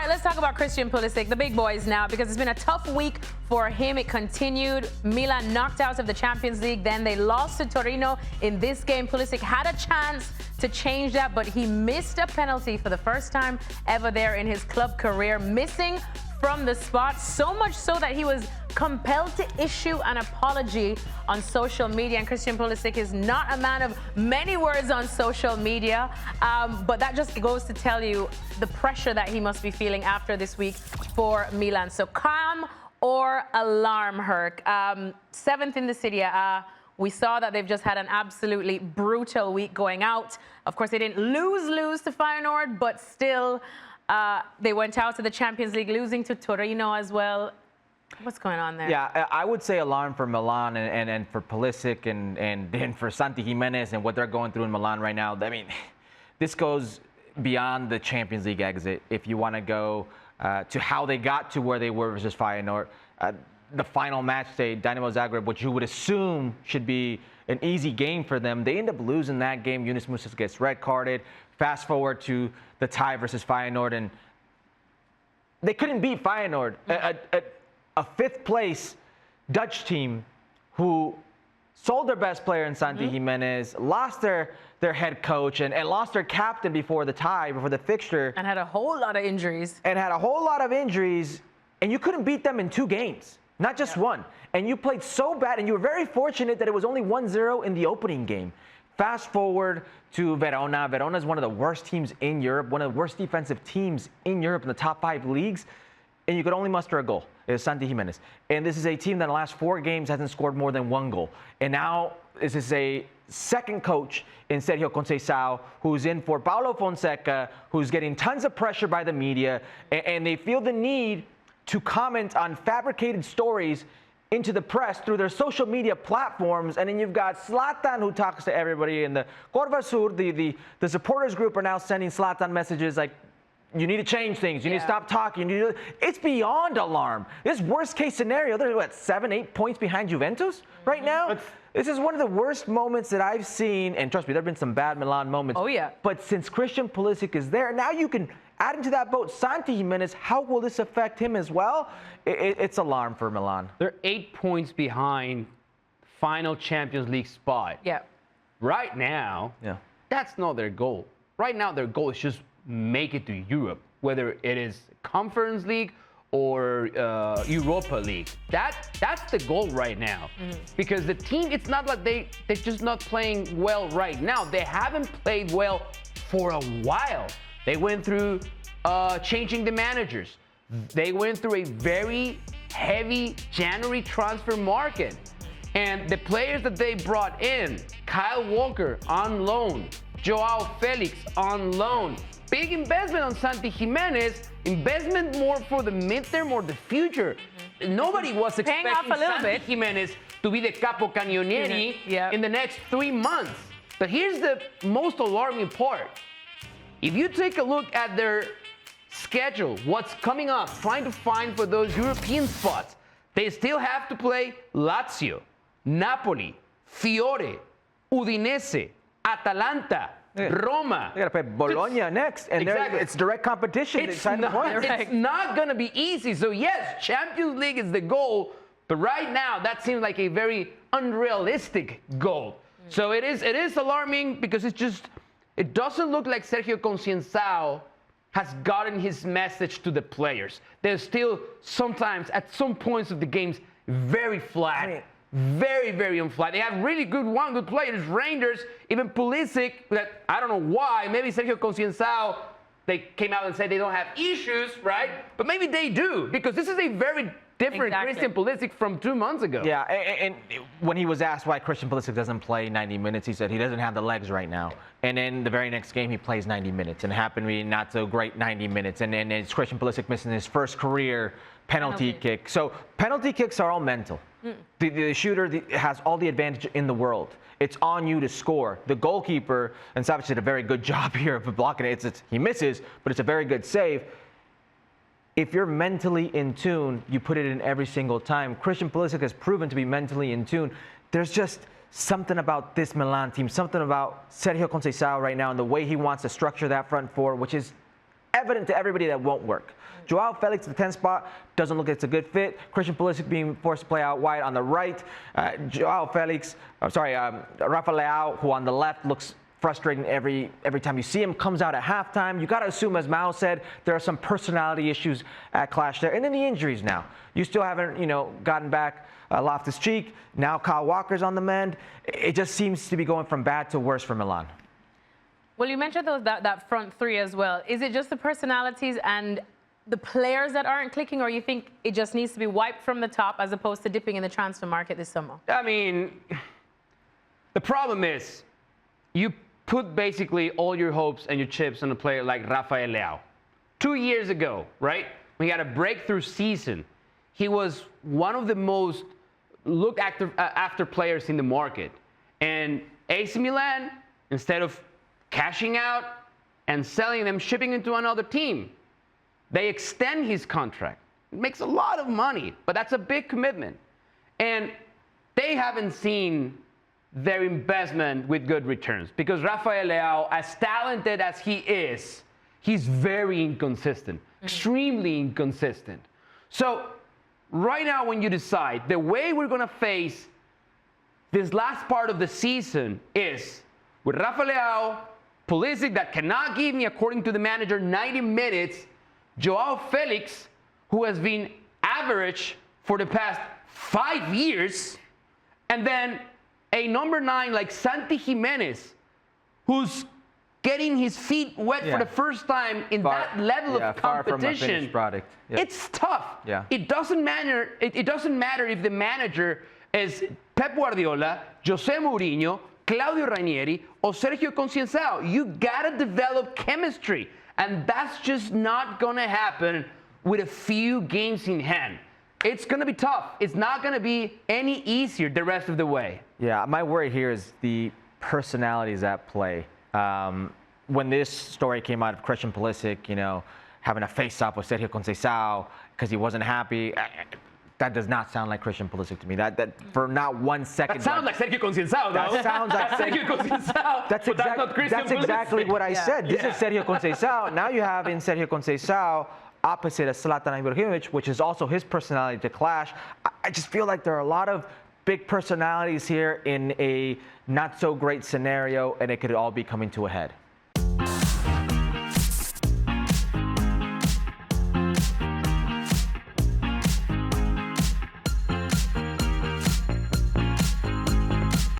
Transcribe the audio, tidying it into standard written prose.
right, let's talk about Christian Pulisic, the big boys now, because it's been a tough week for him. It continued. Milan knocked out of the Champions League. Then they lost to Torino in this game. Pulisic had a chance to change that, but he missed a penalty for the first time ever there in his club career, missing from the spot, so much so that he was compelled to issue an apology on social media. And Christian Pulisic is not a man of many words on social media, but that just goes to tell you the pressure that he must be feeling after this week for Milan. So calm or alarm, Herc. Seventh in the Serie A. We saw that they've just had an absolutely brutal week going out. Of course, they didn't lose to Feyenoord, but still, they went out to the Champions League, losing to Torino as well. What's going on there? Yeah, I would say alarm for Milan and for Pulisic and for Santi Gimenez and what they're going through in Milan right now. I mean, this goes beyond the Champions League exit. If you want to go to how they got to where they were versus Feyenoord, the final match day, Dynamo Zagreb, which you would assume should be an easy game for them, they end up losing that game. Yunus Musa gets red carded. Fast forward to the tie versus Feyenoord, and they couldn't beat Feyenoord, a fifth place Dutch team who sold their best player in Santi Gimenez, lost their head coach, and lost their captain before the tie, before the fixture. And had a whole lot of injuries. And you couldn't beat them in 2 games, not just one. And you played so bad, and you were very fortunate that it was only 1-0 in the opening game. Fast forward to Verona. Verona is one of the worst teams in Europe, one of the worst defensive teams in Europe in the top 5 leagues, and you could only muster a goal. It was Santi Gimenez. And this is a team that in the last 4 games hasn't scored more than 1 goal. And now this is a second coach in Sergio Conceição, who's in for Paulo Fonseca, who's getting tons of pressure by the media, and they feel the need to comment on fabricated stories into the press through their social media platforms. And then you've got Zlatan, who talks to everybody, and the Corva Sur, the supporters group, are now sending Zlatan messages like, you need to change things, you need to stop talking, it's beyond alarm. This worst case scenario, they're what, 7-8 points behind Juventus right now? This is one of the worst moments that I've seen, and trust me, there have been some bad Milan moments. Oh yeah. But since Christian Pulisic is there, now you can add into that boat Santi Gimenez. How will this affect him as well? It's alarm for Milan. They're 8 points behind final Champions League spot. Yeah. Right now, that's not their goal. Right now, their goal is just make it to Europe, whether it is Conference League or Europa League. That's the goal right now. Because the team, it's not like they're just not playing well right now. They haven't played well for a while. They went through changing the managers. They went through a very heavy January transfer market. And the players that they brought in, Kyle Walker on loan, Joao Felix on loan, big investment on Santi Gimenez, investment more for the midterm or the future. Nobody was expecting Santi Gimenez to be the capo cannonieri in the next 3 months. But here's the most alarming part. If you take a look at their schedule, what's coming up, trying to find for those European spots, they still have to play Lazio, Napoli, Fiore, Udinese, Atalanta, Roma. They got to play Bologna next, and it's direct competition. It's not going to be easy. So yes, Champions League is the goal, but right now that seems like a very unrealistic goal. So it is alarming because it doesn't look like Sergio Conceição has gotten his message to the players. They're still sometimes, at some points of the games, very flat. Very, very unflat. They have really good players, Rangers, even Pulisic, that I don't know why. Maybe Sergio Conceição, they came out and said they don't have issues, right? But maybe they do, because this is a very different Christian Pulisic from 2 months ago. Yeah, and when he was asked why Christian Pulisic doesn't play 90 minutes, he said he doesn't have the legs right now. And then the very next game, he plays 90 minutes, and it happened to be not so great 90 minutes. And then it's Christian Pulisic missing his first career penalty kick. So penalty kicks are all mental. The shooter has all the advantage in the world. It's on you to score. The goalkeeper, and Savic did a very good job here of blocking it. He misses, but it's a very good save. If you're mentally in tune, you put it in every single time. Christian Pulisic has proven to be mentally in tune. There's just something about this Milan team, something about Sergio Conceição right now and the way he wants to structure that front four, which is evident to everybody that won't work. Joao Felix, the 10th spot, doesn't look like it's a good fit. Christian Pulisic being forced to play out wide on the right. Rafa Leao, who on the left looks frustrating every time you see him, comes out at halftime. You got to assume, as Mao said, there are some personality issues at clash there. And then the injuries now. You still haven't, gotten back Loftus-Cheek. Now Kyle Walker's on the mend. It just seems to be going from bad to worse for Milan. Well, you mentioned that front three as well. Is it just the personalities and the players that aren't clicking, or you think it just needs to be wiped from the top as opposed to dipping in the transfer market this summer? I mean, the problem is you put basically all your hopes and your chips on a player like Rafael Leao. 2 years ago, right? We had a breakthrough season. He was one of the most looked after players in the market. And AC Milan, instead of cashing out and selling them, shipping into another team, they extend his contract. It makes a lot of money, but that's a big commitment. And they haven't seen their investment with good returns, because Rafael Leao, as talented as he is, he's very inconsistent, extremely inconsistent. So right now, when you decide, the way we're going to face this last part of the season is with Rafael Leao, Pulisic that cannot give me, according to the manager, 90 minutes, Joao Felix, who has been average for the past 5 years, and then a number 9 like Santi Jimenez, who's getting his feet wet for the first time in that level of far from a competition. finished product. Yeah. It's tough. Yeah. It doesn't matter. It doesn't matter if the manager is Pep Guardiola, Jose Mourinho, Claudio Ranieri, or Sergio Conceição. You gotta develop chemistry, and that's just not gonna happen with a few games in hand. It's going to be tough. It's not going to be any easier the rest of the way. Yeah, my worry here is the personalities at play. When this story came out of Christian Pulisic, having a face-off with Sergio Conceição because he wasn't happy, that does not sound like Christian Pulisic to me. That for not 1 second. That sounds like Sergio Conceição, though. That sounds like Sergio Conceição. That's exactly what I said. This is Sergio Conceição. Now you have in Sergio Conceição opposite of Zlatan Ibrahimovic, which is also his personality to clash. I just feel like there are a lot of big personalities here in a not so great scenario, and it could all be coming to a head.